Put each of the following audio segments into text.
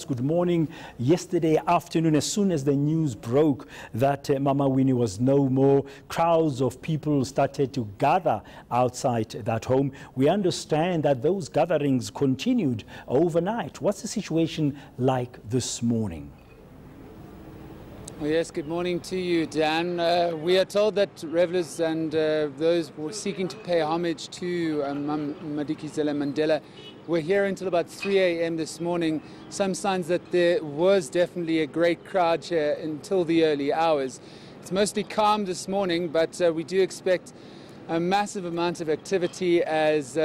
Good morning. Yesterday afternoon, as soon as the news broke that Mama Winnie was no more, crowds of people started to gather outside that home. We understand that those gatherings continued overnight. What's the situation like this morning? Well, yes, good morning to you, Dan. We are told that revelers and those who were seeking to pay homage to Madikizela Mandela were here until about 3 a.m. this morning. Some signs that there was definitely a great crowd here until the early hours. It's mostly calm this morning, but we do expect a massive amount of activity as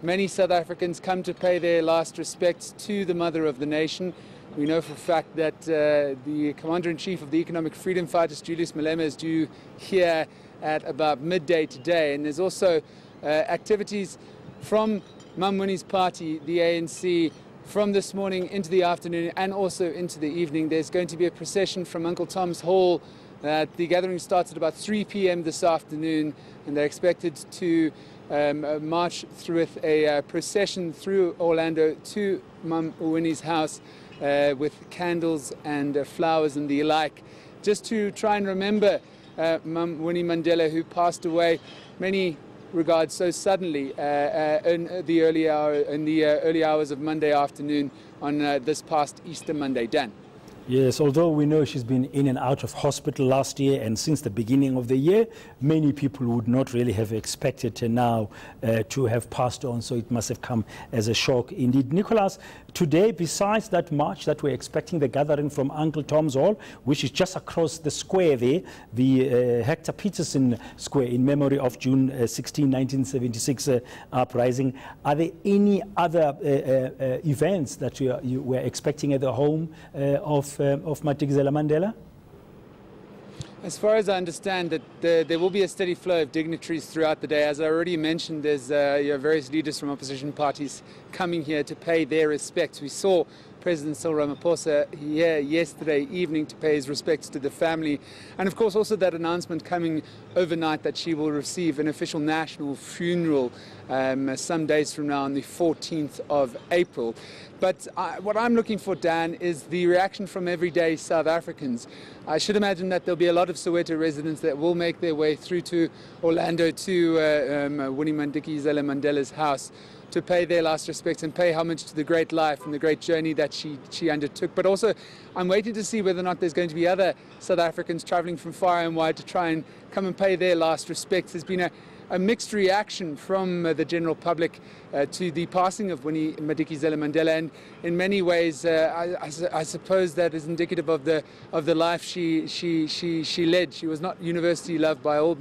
many South Africans come to pay their last respects to the mother of the nation. We know for a fact that the Commander-in-Chief of the Economic Freedom Fighters, Julius Malema, is due here at about midday today. And there's also activities from Mum Winnie's party, the ANC, from this morning into the afternoon and also into the evening. There's going to be a procession from Uncle Tom's Hall. The gathering starts at about 3 p.m. this afternoon, and they're expected to march through with a procession through Orlando to Mum Winnie's house with candles and flowers and the like, just to try and remember Mum Winnie Mandela, who passed away many regards so suddenly in the early hours of Monday afternoon on this past Easter Monday. Dan. Yes, although we know she's been in and out of hospital last year and since the beginning of the year, many people would not really have expected her now to have passed on, so it must have come as a shock indeed. Nickolaus, today, besides that march that we're expecting, the gathering from Uncle Tom's Hall, which is just across the square there, the Hector Peterson Square, in memory of June 16, 1976 uprising, are there any other events that you were expecting at the home of Madikizela Mandela? As far as I understand, that there will be a steady flow of dignitaries throughout the day. As I already mentioned, there's various leaders from opposition parties coming here to pay their respects. We saw President Cyril Ramaphosa here yesterday evening to pay his respects to the family. And of course also that announcement coming overnight that she will receive an official national funeral some days from now on the 14th of April. But what I'm looking for, Dan, is the reaction from everyday South Africans. I should imagine that there'll be a lot of Soweto residents that will make their way through to Orlando to Winnie Madikizela Mandela's house to pay their last respects and pay homage to the great life and the great journey that she undertook. But also, I'm waiting to see whether or not there's going to be other South Africans traveling from far and wide to try and come and pay their last respects. There's been a mixed reaction from the general public to the passing of Winnie Madikizela Mandela, and in many ways I suppose that is indicative of the life she led. She was not universally loved by all,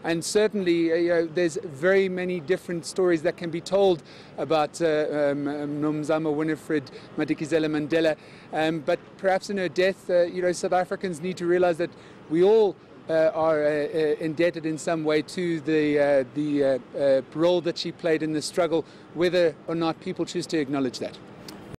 and certainly there's very many different stories that can be told about Nomzamo Winifred Madikizela Mandela, but perhaps in her death, South Africans need to realize that we all are indebted in some way to the role that she played in the struggle, whether or not people choose to acknowledge that.